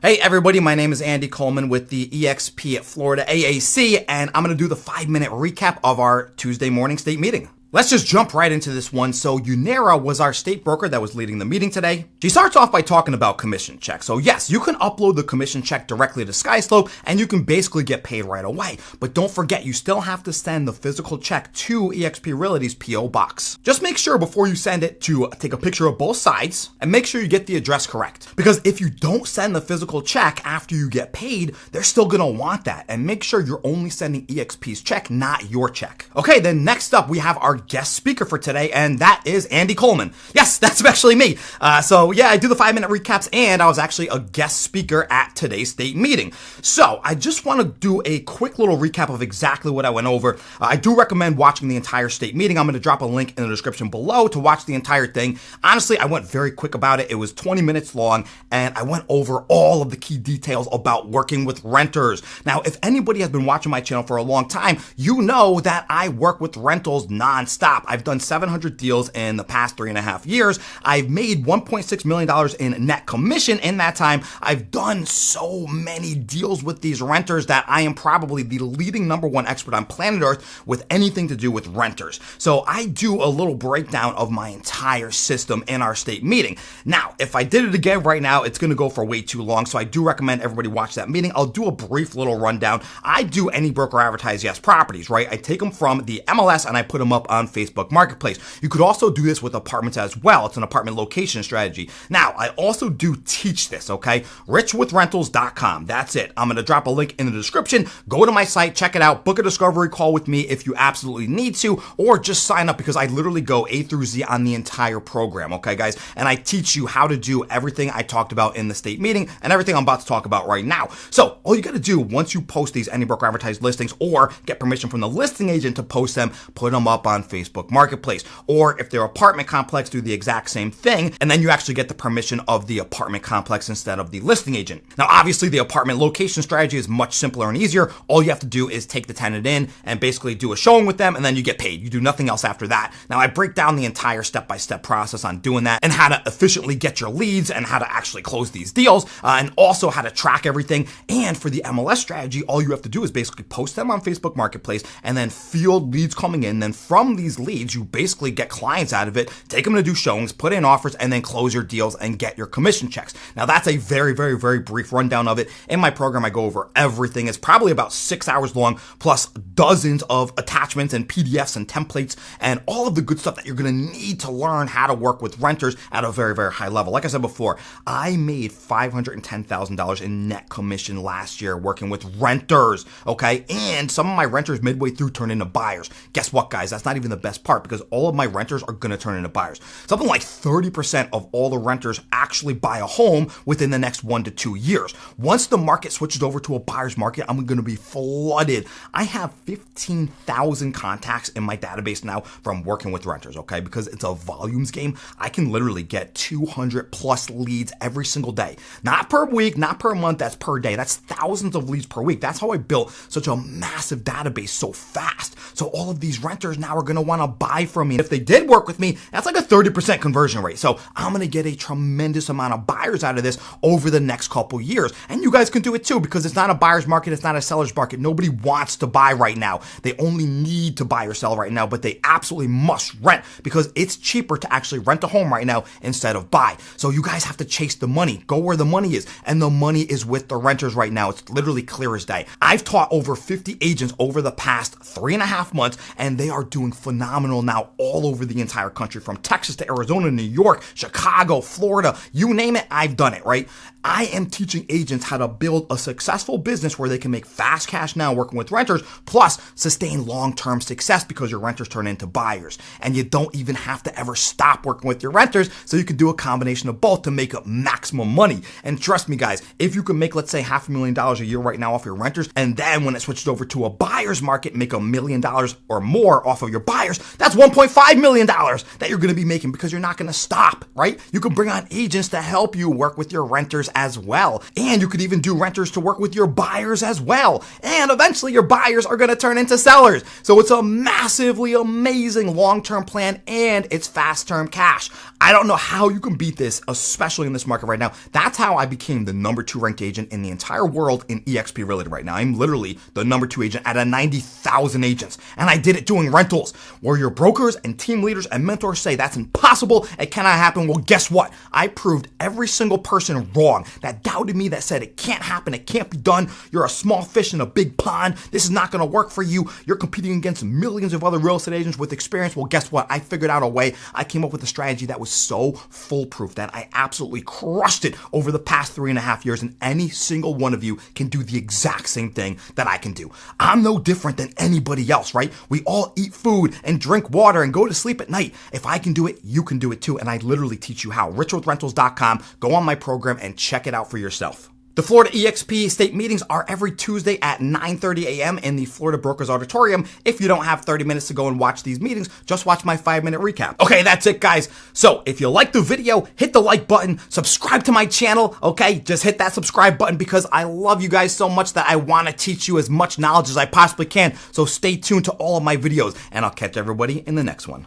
Hey everybody, my name is Andy Coleman with the eXp Florida AAC, and I'm going to do the 5-minute recap of our Tuesday morning state meeting. Let's just jump right into this one. So Unera was our state broker that was leading the meeting today. She starts off by talking about commission checks. So yes, you can upload the commission check directly to SkySlope and you can basically get paid right away. But don't forget, you still have to send the physical check to eXp Realty's P.O. box. Just make sure before you send it to take a picture of both sides and make sure you get the address correct. Because if you don't send the physical check after you get paid, they're still going to want that. And make sure you're only sending eXp's check, not your check. Okay, then next up we have our guest speaker for today, and that is Andy Coleman. Yes, that's actually me. So yeah, I do the 5-minute recaps, and I was actually a guest speaker at today's state meeting. So I just want to do a quick little recap of exactly what I went over. I do recommend watching the entire state meeting. I'm going to drop a link in the description below to watch the entire thing. Honestly, I went very quick about it. It was 20 minutes long, and I went over all of the key details about working with renters. Now, if anybody has been watching my channel for a long time, you know that I work with rentals nonstop. I've done 700 deals in the past 3.5 years. I've made $1.6 million in net commission in that time. I've done so many deals with these renters that I am probably the leading #1 expert on planet Earth with anything to do with renters. So I do a little breakdown of my entire system in our state meeting. Now, if I did it again right now, it's going to go for way too long. So I do recommend everybody watch that meeting. I'll do a brief little rundown. I do any broker advertise yes properties, right? I take them from the MLS and I put them up on Facebook Marketplace. You could also do this with apartments as well. It's an apartment location strategy. Now, I also do teach this, okay? richwithrentals.com. That's it. I'm going to drop a link in the description. Go to my site, check it out, book a discovery call with me if you absolutely need to, or just sign up because I literally go A through Z on the entire program, okay, guys? And I teach you how to do everything I talked about in the state meeting and everything I'm about to talk about right now. So all you got to do once you post these any broker advertised listings or get permission from the listing agent to post them, put them up on Facebook Marketplace. Or if they're apartment complex, do the exact same thing, and then you actually get the permission of the apartment complex instead of the listing agent. Now, obviously, the apartment location strategy is much simpler and easier. All you have to do is take the tenant in and basically do a showing with them, and then you get paid. You do nothing else after that. Now, I break down the entire step-by-step process on doing that and how to efficiently get your leads and how to actually close these deals, and also how to track everything. And for the MLS strategy, all you have to do is basically post them on Facebook Marketplace and then field leads coming in. Then from these leads, you basically get clients out of it, take them to do showings, put in offers, and then close your deals and get your commission checks. Now, that's a very, very, very brief rundown of it. In my program, I go over everything. It's probably about 6 hours long, plus dozens of attachments and PDFs and templates and all of the good stuff that you're going to need to learn how to work with renters at a very, very high level. Like I said before, I made $510,000 in net commission last year working with renters, okay? And some of my renters midway through turned into buyers. Guess what, guys? That's not even the best part because all of my renters are going to turn into buyers. Something like 30% of all the renters actually buy a home within the next 1 to 2 years. Once the market switches over to a buyer's market, I'm going to be flooded. I have 15,000 contacts in my database now from working with renters, okay? Because it's a volumes game. I can literally get 200 plus leads every single day. Not per week, not per month, that's per day. That's thousands of leads per week. That's how I built such a massive database so fast. So all of these renters now are going to want to buy from me. If they did work with me, that's like a 30% conversion rate. So I'm going to get a tremendous amount of buyers out of this over the next couple years. And you guys can do it too because it's not a buyer's market. It's not a seller's market. Nobody wants to buy right now. They only need to buy or sell right now, but they absolutely must rent because it's cheaper to actually rent a home right now instead of buy. So you guys have to chase the money. Go where the money is. And the money is with the renters right now. It's literally clear as day. I've taught over 50 agents over the past 3.5 months, and they are doing phenomenal now all over the entire country, from Texas to Arizona, New York, Chicago, Florida, you name it, I've done it, right? I am teaching agents how to build a successful business where they can make fast cash now working with renters, plus sustain long-term success because your renters turn into buyers. And you don't even have to ever stop working with your renters, so you can do a combination of both to make up maximum money. And trust me, guys, if you can make, let's say, $500,000 a year right now off your renters, and then when it switches over to a buyer's market, make $1 million or more off of your buyers, that's $1.5 million that you're going to be making because you're not going to stop, right? You can bring on agents to help you work with your renters as well. And you could even do renters to work with your buyers as well. And eventually your buyers are going to turn into sellers. So it's a massively amazing long-term plan and it's fast-term cash. I don't know how you can beat this, especially in this market right now. That's how I became the #2 ranked agent in the entire world in eXp Realty right now. I'm literally the #2 agent out of 90,000 agents. And I did it doing rentals where your brokers and team leaders and mentors say that's impossible. It cannot happen. Well, guess what? I proved every single person wrong that doubted me, that said it can't happen. It can't be done. You're a small fish in a big pond. This is not going to work for you. You're competing against millions of other real estate agents with experience. Well, guess what? I figured out a way. I came up with a strategy that was so foolproof that I absolutely crushed it over the past 3.5 years. And any single one of you can do the exact same thing that I can do. I'm no different than anybody else, right? We all eat food and drink water and go to sleep at night. If I can do it, you can do it too. And I literally teach you how. richwithrentals.com. Go on my program and check it out for yourself. The Florida eXp state meetings are every Tuesday at 9:30 a.m. in the Florida Brokers Auditorium. If you don't have 30 minutes to go and watch these meetings, just watch my 5-minute recap. Okay, that's it, guys. So if you like the video, hit the like button, subscribe to my channel, okay? Just hit that subscribe button because I love you guys so much that I want to teach you as much knowledge as I possibly can. So stay tuned to all of my videos, and I'll catch everybody in the next one.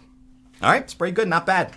All right, it's pretty good, not bad.